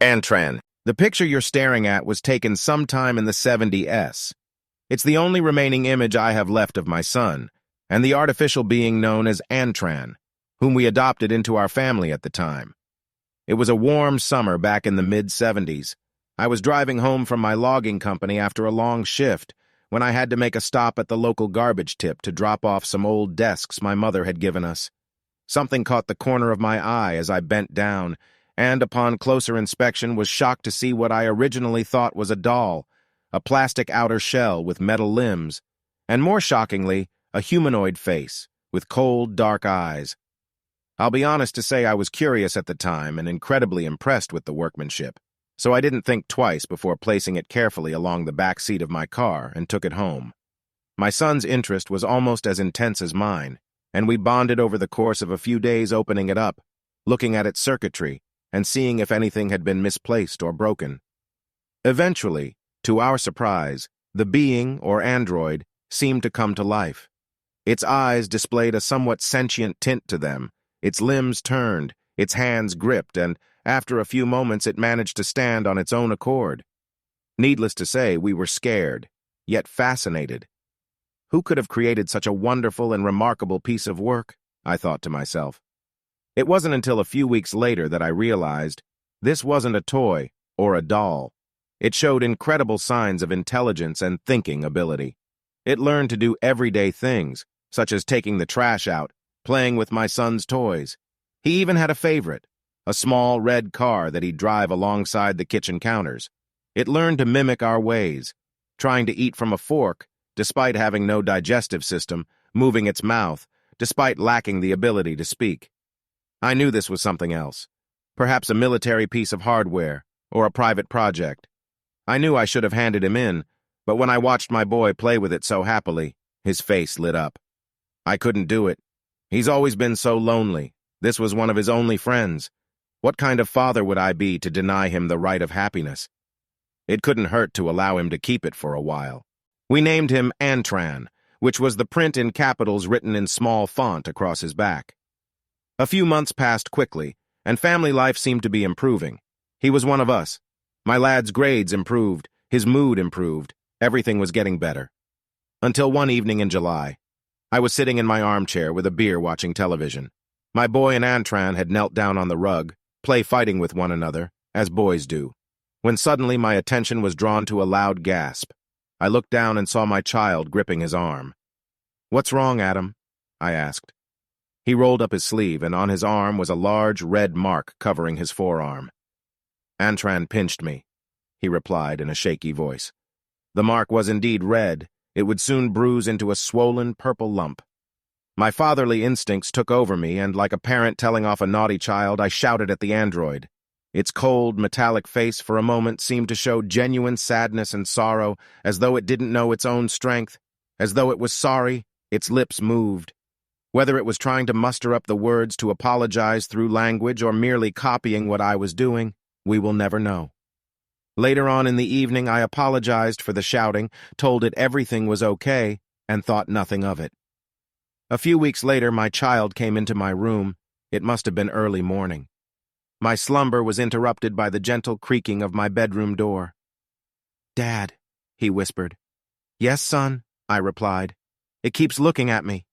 Antran, the picture you're staring at was taken sometime in the 70s. It's the only remaining image I have left of my son, and the artificial being known as Antran, whom we adopted into our family at the time. It was a warm summer back in the mid-70s. I was driving home from my logging company after a long shift when I had to make a stop at the local garbage tip to drop off some old desks my mother had given us. Something caught the corner of my eye as I bent down, and upon closer inspection was shocked to see what I originally thought was a doll, a plastic outer shell with metal limbs, and more shockingly, a humanoid face with cold, dark eyes. I'll be honest to say I was curious at the time and incredibly impressed with the workmanship, so I didn't think twice before placing it carefully along the back seat of my car and took it home. My son's interest was almost as intense as mine, and we bonded over the course of a few days opening it up, looking at its circuitry, and seeing if anything had been misplaced or broken. Eventually, to our surprise, the being, or android, seemed to come to life. Its eyes displayed a somewhat sentient tint to them, its limbs turned, its hands gripped, and after a few moments it managed to stand on its own accord. Needless to say, we were scared, yet fascinated. Who could have created such a wonderful and remarkable piece of work? I thought to myself. It wasn't until a few weeks later that I realized this wasn't a toy or a doll. It showed incredible signs of intelligence and thinking ability. It learned to do everyday things, such as taking the trash out, playing with my son's toys. He even had a favorite, a small red car that he'd drive alongside the kitchen counters. It learned to mimic our ways, trying to eat from a fork, despite having no digestive system, moving its mouth, despite lacking the ability to speak. I knew this was something else, perhaps a military piece of hardware or a private project. I knew I should have handed him in, but when I watched my boy play with it so happily, his face lit up. I couldn't do it. He's always been so lonely. This was one of his only friends. What kind of father would I be to deny him the right of happiness? It couldn't hurt to allow him to keep it for a while. We named him Antran, which was the print in capitals written in small font across his back. A few months passed quickly, and family life seemed to be improving. He was one of us. My lad's grades improved, his mood improved, everything was getting better. Until one evening in July. I was sitting in my armchair with a beer watching television. My boy and Antran had knelt down on the rug, play fighting with one another, as boys do, when suddenly my attention was drawn to a loud gasp. I looked down and saw my child gripping his arm. "What's wrong, Adam?" I asked. He rolled up his sleeve, and on his arm was a large red mark covering his forearm. "Antran pinched me," he replied in a shaky voice. The mark was indeed red. It would soon bruise into a swollen purple lump. My fatherly instincts took over me, and like a parent telling off a naughty child, I shouted at the android. Its cold, metallic face for a moment seemed to show genuine sadness and sorrow, as though it didn't know its own strength. As though it was sorry, its lips moved. Whether it was trying to muster up the words to apologize through language or merely copying what I was doing, we will never know. Later on in the evening, I apologized for the shouting, told it everything was okay, and thought nothing of it. A few weeks later, my child came into my room. It must have been early morning. My slumber was interrupted by the gentle creaking of my bedroom door. "Dad," he whispered. "Yes, son," I replied. "It keeps looking at me."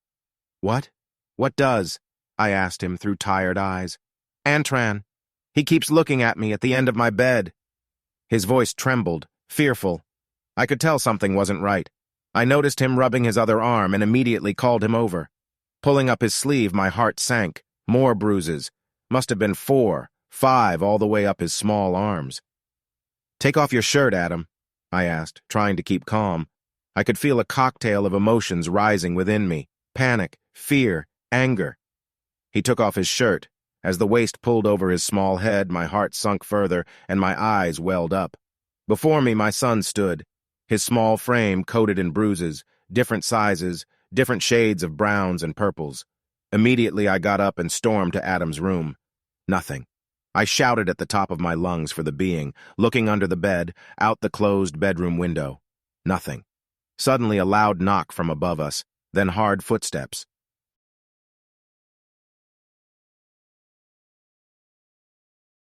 "What? What does?" I asked him through tired eyes. "Antran. He keeps looking at me at the end of my bed." His voice trembled, fearful. I could tell something wasn't right. I noticed him rubbing his other arm and immediately called him over. Pulling up his sleeve, my heart sank. More bruises. Must have been 4, 5 all the way up his small arms. "Take off your shirt, Adam," I asked, trying to keep calm. I could feel a cocktail of emotions rising within me. Panic, fear, anger. He took off his shirt. As the waist pulled over his small head, my heart sunk further, and my eyes welled up. Before me, my son stood, his small frame coated in bruises, different sizes, different shades of browns and purples. Immediately, I got up and stormed to Adam's room. Nothing. I shouted at the top of my lungs for the being, looking under the bed, out the closed bedroom window. Nothing. Suddenly, a loud knock from above us, then hard footsteps.